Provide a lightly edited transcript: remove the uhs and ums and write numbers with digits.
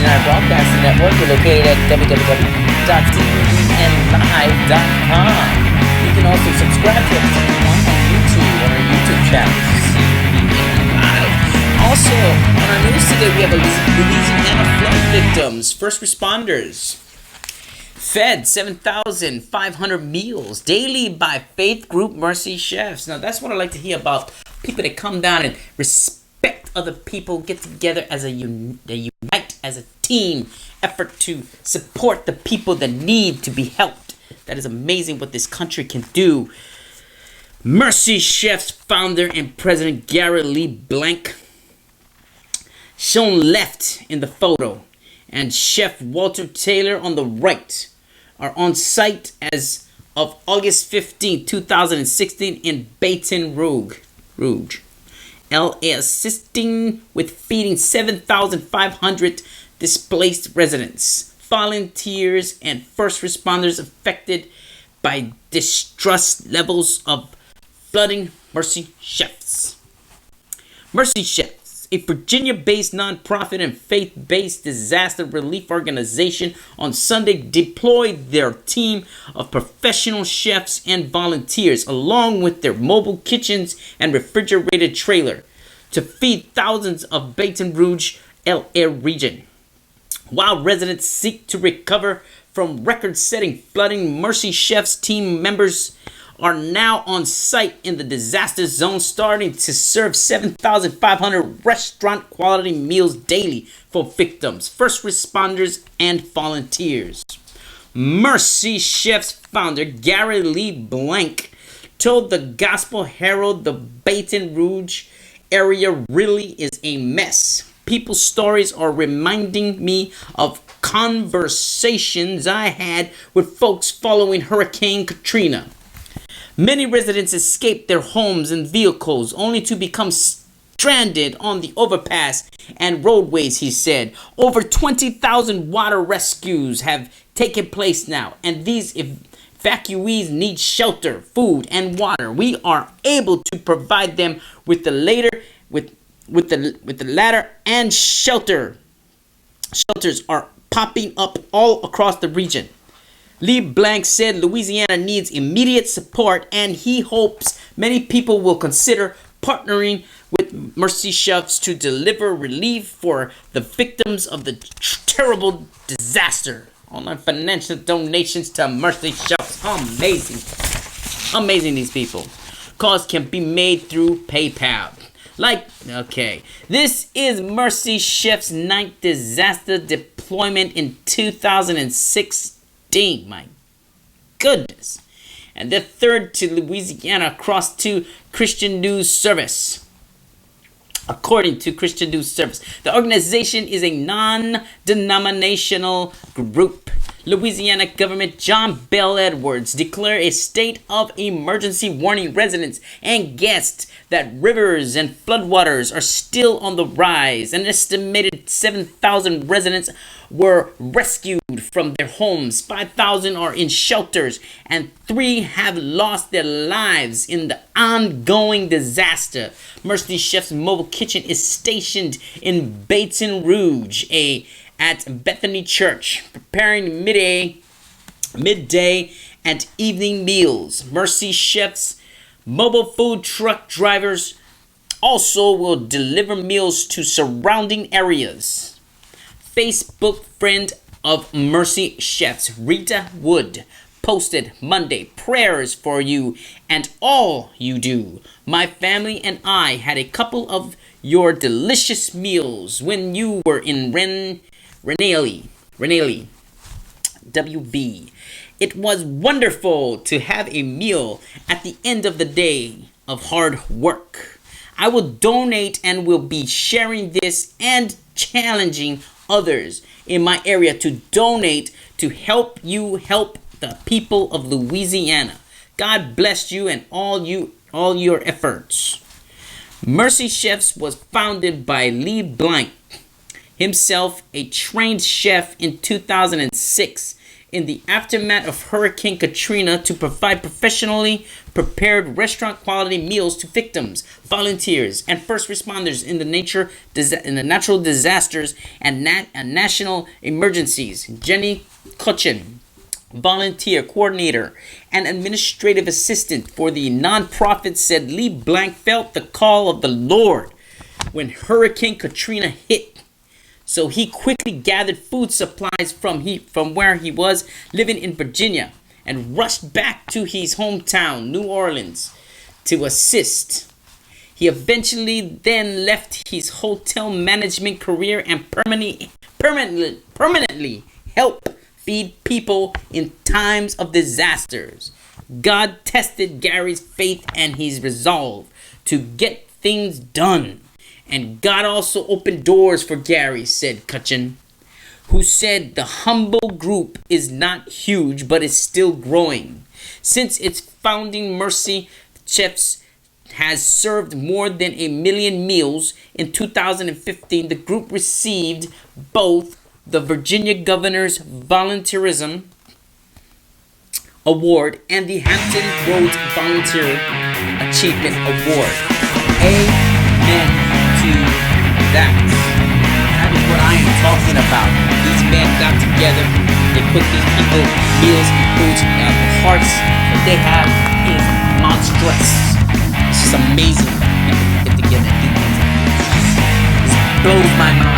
Louisiana Broadcasting Network. We're located at www.cbnlive.com. You can also subscribe to us on YouTube, on our YouTube channel, CBN Live. Also, on our news today, we have Louisiana flood victims, first responders, fed 7,500 meals daily by faith group Mercy Chefs. Now, that's what I like to hear about people that come down and respect other people, get together as they unite as a team effort to support the people that need to be helped. That is amazing what this country can do. Mercy Chefs founder and president Gary Lee Blank, shown left in the photo, and Chef Walter Taylor on the right, are on site as of August 15, 2016 in Baton Rouge, LA, assisting with feeding 7,500 displaced residents, volunteers, and first responders affected by distress levels of flooding. Mercy Chefs, a Virginia-based nonprofit and faith-based disaster relief organization, on Sunday deployed their team of professional chefs and volunteers, along with their mobile kitchens and refrigerated trailer, to feed thousands of Baton Rouge, LA region. While residents seek to recover from record-setting flooding, Mercy Chefs team members are now on site in the disaster zone, starting to serve 7,500 restaurant quality meals daily for victims, first responders, and volunteers. Mercy Chefs founder Gary Lee Blank told the Gospel Herald the Baton Rouge area really is a mess. People's stories are reminding me of conversations I had with folks following Hurricane Katrina. Many residents escaped their homes and vehicles only to become stranded on the overpass and roadways, he said. Over 20,000 water rescues have taken place now, and these evacuees need shelter, food, and water. We are able to provide them with the latter, and shelters are popping up all across the region. Lee Blank said Louisiana needs immediate support, and he hopes many people will consider partnering with Mercy Chefs to deliver relief for the victims of the terrible disaster. Online financial donations to Mercy Chefs. Amazing. Amazing, these people. Calls can be made through PayPal. This is Mercy Chefs' 9th disaster deployment in 2016. My goodness. And the third to Louisiana, across to Christian News Service. According to Christian News Service, the organization is a non-denominational group. Louisiana government John Bel Edwards declared a state of emergency, warning residents and guests that rivers and floodwaters are still on the rise. An estimated 7,000 residents were rescued from their homes, 5,000 are in shelters, and 3 have lost their lives in the ongoing disaster. Mercy Chef's mobile kitchen is stationed in Baton Rouge at Bethany Church, preparing midday and evening meals. Mercy Chef's mobile food truck drivers also will deliver meals to surrounding areas. Facebook friend of Mercy Chefs, Rita Wood, posted Monday, "Prayers for you and all you do. My family and I had a couple of your delicious meals when you were in Renali, WV. It was wonderful to have a meal at the end of the day of hard work. I will donate and will be sharing this and challenging others in my area to donate to help you help the people of Louisiana. God bless you and all your efforts." Mercy Chefs was founded by Lee Blank, himself a trained chef in 2006. in the aftermath of Hurricane Katrina to provide professionally prepared restaurant-quality meals to victims, volunteers, and first responders in the natural disasters and national emergencies. Jenny Cutchin, volunteer coordinator and administrative assistant for the nonprofit, said Lee Blank felt the call of the Lord when Hurricane Katrina hit. So he quickly gathered food supplies from where he was living in Virginia and rushed back to his hometown, New Orleans, to assist. He eventually then left his hotel management career and permanently helped feed people in times of disasters. God tested Gary's faith and his resolve to get things done. And God also opened doors for Gary, said Cutchin, who said the humble group is not huge but is still growing. Since its founding, Mercy Chefs has served more than 1 million meals. In 2015, the group received both the Virginia Governor's Volunteerism Award and the Hampton Roads Volunteer Achievement Award. Amen to that. That is what I am talking about. These men got together. They put these people meals and foods. The hearts that they have is monstrous. It's just amazing. People get together and do things like this. It blows my mind.